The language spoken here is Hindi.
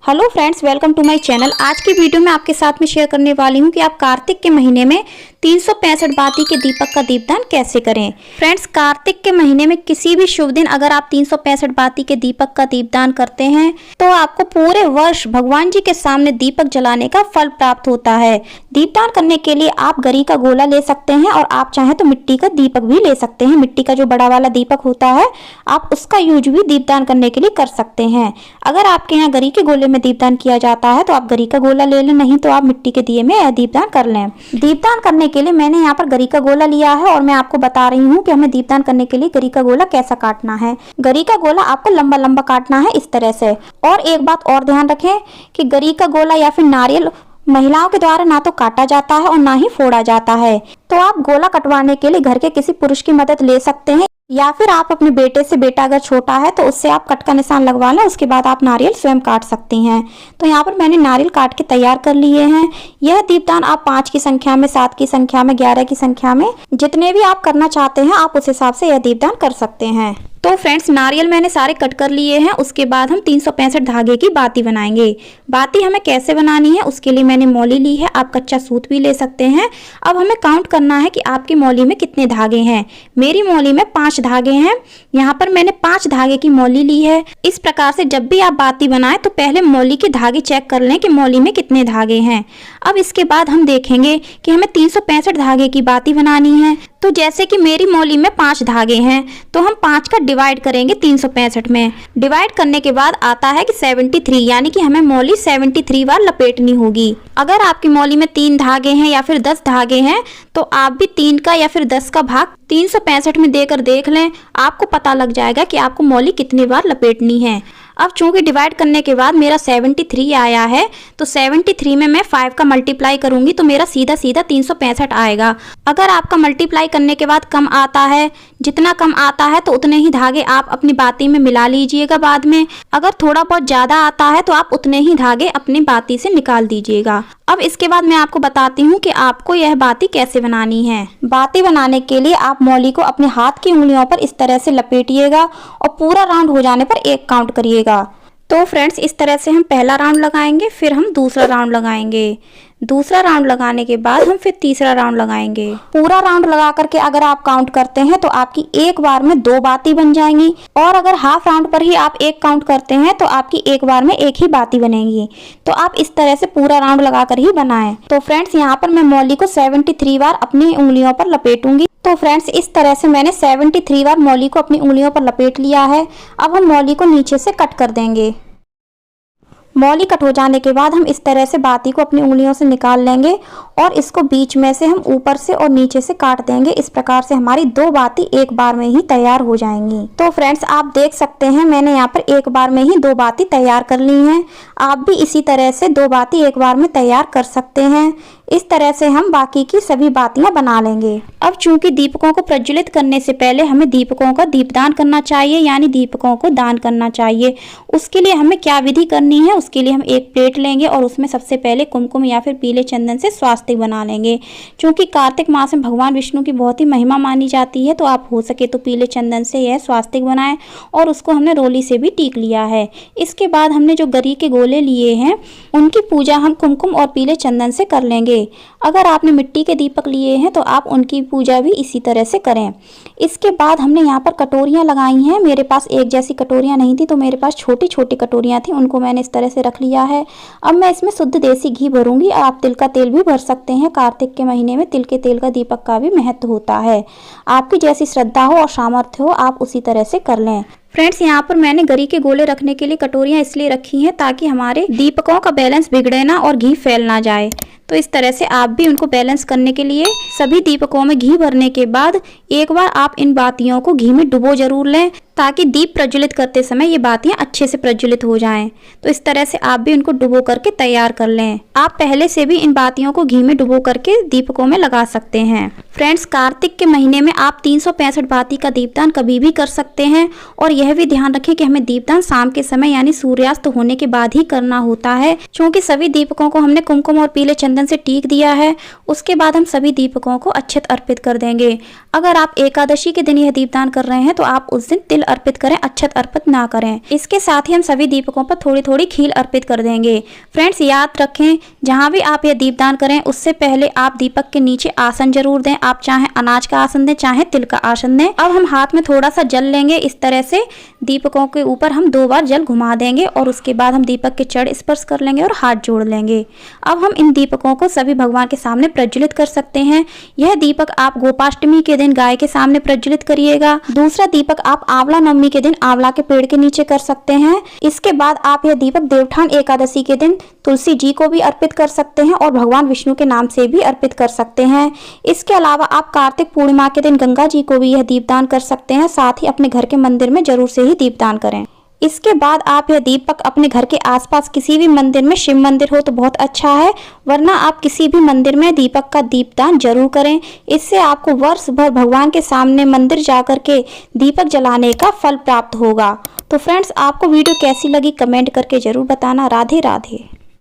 Hello friends, welcome to my channel. आज की वीडियो में आपके साथ में शेयर करने वाली हूं कि आप कार्तिक के महीने में 365 बाती के दीपक का दीपदान कैसे करें। फ्रेंड्स, कार्तिक के महीने में किसी भी शुभ दिन अगर आप 365 बाती के दीपक का दीपदान करते हैं तो आपको पूरे वर्ष भगवान जी के सामने दीपक जलाने का फल प्राप्त होता है। दीपदान करने के लिए आप गरी का गोला ले सकते हैं और आप चाहें तो मिट्टी का दीपक भी ले सकते हैं। मिट्टी का जो बड़ा वाला दीपक होता है आप उसका यूज भी दीपदान करने के लिए कर सकते हैं। अगर आपके यहाँ गरी के गोले में दीपदान किया जाता है तो आप गरी का गोला ले लें, नहीं तो आप मिट्टी के दिए में दीपदान कर लें। दीपदान करने के लिए मैंने यहाँ पर गरी का गोला लिया है और मैं आपको बता रही हूँ कि हमें दीपदान करने के लिए गरी का गोला कैसा काटना है। गरी का गोला आपको लंबा लंबा काटना है इस तरह से। और एक बात और ध्यान रखें कि गरी का गोला या फिर नारियल महिलाओं के द्वारा ना तो काटा जाता है और ना ही फोड़ा जाता है। तो आप गोला कटवाने के लिए घर के किसी पुरुष की मदद ले सकते हैं या फिर आप अपने बेटे से, बेटा अगर छोटा है तो उससे आप कट का निशान लगवा लें, उसके बाद आप नारियल स्वयं काट सकती हैं। तो यहाँ पर मैंने नारियल काट के तैयार कर लिए हैं। यह दीपदान आप 5 की संख्या में, 7 की संख्या में, 11 की संख्या में, जितने भी आप करना चाहते हैं आप उस हिसाब से यह दीपदान कर सकते हैं। तो फ्रेंड्स, नारियल मैंने सारे कट कर लिए हैं। उसके बाद हम 365 धागे की बाती बनाएंगे। बाती हमें कैसे बनानी है उसके लिए मैंने मौली ली है, आप कच्चा सूत भी ले सकते हैं। अब हमें काउंट करना है कि आपकी मौली में कितने धागे हैं। मेरी मौली में 5 धागे हैं। यहाँ पर मैंने 5 धागे की मौली ली है। इस प्रकार से जब भी आप बाती बनाएं तो पहले मौली के धागे चेक कर लें कि मौली में कितने धागे हैं। अब इसके बाद हम देखेंगे कि हमें 365 धागे की बाती बनानी है। तो जैसे कि मेरी मौली में 5 धागे हैं तो हम 5 का डिवाइड करेंगे 365 में। डिवाइड करने के बाद आता है कि 73, यानी कि हमें मौली 73 बार लपेटनी होगी। अगर आपकी मौली में 3 धागे हैं या फिर 10 धागे हैं तो आप भी 3 का या फिर 10 का भाग 365 में देकर देख लें, आपको पता लग जाएगा कि आपको मौली कितनी बार लपेटनी है। अब चूंकि डिवाइड करने के बाद मेरा 73 आया है तो 73 में मैं 5 का मल्टीप्लाई करूंगी तो मेरा सीधा सीधा 365 आएगा। अगर आपका मल्टीप्लाई करने के बाद कम आता है, जितना कम आता है तो उतने ही धागे आप अपनी बाती में मिला लीजिएगा बाद में। अगर थोड़ा बहुत ज़्यादा आता है तो आप उतने ही धागे अपनी बाती से निकाल दीजिएगा। अब इसके बाद मैं आपको बताती हूँ कि आपको यह बाती कैसे बनानी है। बाती बनाने के लिए आप मौली को अपने हाथ की उंगलियों पर इस तरह से लपेटिएगा और पूरा राउंड हो जाने पर 1 काउंट करिएगा। तो फ्रेंड्स, इस तरह से हम पहला राउंड लगाएंगे, फिर हम दूसरा राउंड लगाएंगे। दूसरा राउंड लगाने के बाद हम फिर तीसरा राउंड लगाएंगे। पूरा राउंड लगा करके अगर आप काउंट करते हैं तो आपकी एक बार में 2 बाती बन जाएंगी। और अगर हाफ राउंड पर ही आप 1 काउंट करते हैं तो आपकी एक बार में 1 ही बाती बनेगी। तो आप इस तरह से पूरा राउंड लगा कर ही बनाएं। तो फ्रेंड्स, यहाँ पर मैं मौली को 73 बार अपनी उंगलियों पर लपेटूंगी। तो फ्रेंड्स, इस तरह से मैंने 73 बार मौली को अपनी उंगलियों पर लपेट लिया है। अब हम मौली को नीचे से कट कर देंगे। मौली कट हो जाने के बाद हम इस तरह से बाती को अपनी उंगलियों से निकाल लेंगे और इसको बीच में से हम ऊपर से और नीचे से काट देंगे। इस प्रकार से हमारी 2 बाती एक बार में ही तैयार हो जाएंगी। तो फ्रेंड्स, आप देख सकते हैं मैंने यहाँ पर एक बार में ही 2 बाती तैयार कर ली हैं। आप भी इसी तरह से 2 बाती एक बार में तैयार कर सकते हैं। इस तरह से हम बाकी की सभी बातियां बना लेंगे। अब चूंकि दीपकों को प्रज्वलित करने से पहले हमें दीपकों का दीपदान करना चाहिए, यानी दीपकों को दान करना चाहिए। उसके लिए हमें क्या विधि करनी है, उसके लिए हम एक प्लेट लेंगे और उसमें सबसे पहले कुमकुम या फिर पीले चंदन से स्वास्तिक बना लेंगे। चूंकि कार्तिक मास में भगवान विष्णु की बहुत ही महिमा मानी जाती है तो आप हो सके तो पीले चंदन से यह स्वास्तिक बनाएं और उसको हमने रोली से भी टीक लिया है। इसके बाद हमने जो गरी के गोले लिए हैं उनकी पूजा हम कुमकुम और पीले चंदन से कर लेंगे। अगर आपने मिट्टी के दीपक लिए हैं तो आप उनकी पूजा भी इसी तरह से करें। इसके बाद हमने यहाँ पर कटोरियाँ लगाई हैं। मेरे पास एक जैसी कटोरियाँ नहीं थी तो मेरे पास छोटी छोटी कटोरियाँ थी, उनको मैंने इस तरह से रख लिया है। अब मैं इसमें शुद्ध देसी घी भरूंगी। आप तिल का तेल भी भर सकते हैं। कार्तिक के महीने में तिल के तेल का दीपक का भी महत्व होता है। आपकी जैसी श्रद्धा हो और सामर्थ्य हो आप उसी तरह से कर लें। फ्रेंड्स, यहाँ पर मैंने गरी के गोले रखने के लिए कटोरियाँ इसलिए रखी हैं ताकि हमारे दीपकों का बैलेंस बिगड़े ना और घी फैल ना जाए। तो इस तरह से आप भी उनको बैलेंस करने के लिए सभी दीपकों में घी भरने के बाद एक बार आप इन बातियों को घी में डुबो जरूर लें ताकि दीप प्रज्वलित करते समय ये बातियां अच्छे से प्रज्वलित हो जाएं। तो इस तरह से आप भी उनको डुबो करके तैयार कर लें। आप पहले से भी इन बातियों को घी में डुबो करके दीपकों में लगा सकते हैं। फ्रेंड्स, कार्तिक के महीने में आप 365 बाती का दीपदान कभी भी कर सकते हैं और यह भी ध्यान रखें कि हमें दीपदान शाम के समय यानी सूर्यास्त होने के बाद ही करना होता है। क्योंकि सभी दीपकों को हमने कुमकुम और पीले चंदन से टीक दिया है। उसके बाद हम सभी दीपकों को अक्षत अर्पित कर देंगे। अगर आप एकादशी के दिन यह दीपदान कर रहे हैं तो आप उस दिन तिल अर्पित करें, अक्षत अर्पित ना करें। इसके साथ ही हम सभी दीपकों पर थोड़ी थोड़ी खील अर्पित कर देंगे। फ्रेंड्स याद रखें, जहाँ भी आप यह दीपदान करें उससे पहले आप दीपक के नीचे आसन जरूर दें। आप चाहे अनाज का आसन दें, चाहे तिल का आसन दें। अब हम हाथ में थोड़ा सा जल लेंगे, इस तरह से दीपकों के ऊपर हम 2 बार जल घुमा देंगे और उसके बाद हम दीपक के चढ़ स्पर्श कर लेंगे और हाथ जोड़ लेंगे। अब हम इन दीपकों को सभी भगवान के सामने प्रज्वलित कर सकते हैं। यह दीपक आप गोपाष्टमी के दिन गाय के सामने प्रज्वलित करिएगा। दूसरा दीपक आप आंवला नवमी के दिन आंवला के पेड़ के नीचे कर सकते हैं। इसके बाद आप यह दीपक देवठान एकादशी के दिन तुलसी जी को भी अर्पित कर सकते हैं और भगवान विष्णु के नाम से भी अर्पित कर सकते हैं। इसके अलावा आप कार्तिक पूर्णिमा के दिन गंगा जी को भी यह दीपदान कर सकते हैं। साथ ही अपने घर के मंदिर में जरूर से ही दीपदान करें। इसके बाद आप यह दीपक अपने घर के आसपास किसी भी मंदिर में, शिव मंदिर हो तो बहुत अच्छा है, वरना आप किसी भी मंदिर में दीपक का दीपदान जरूर करें। इससे आपको वर्ष भर भगवान के सामने मंदिर जाकर के दीपक जलाने का फल प्राप्त होगा। तो फ्रेंड्स, आपको वीडियो कैसी लगी कमेंट करके जरूर बताना। राधे राधे।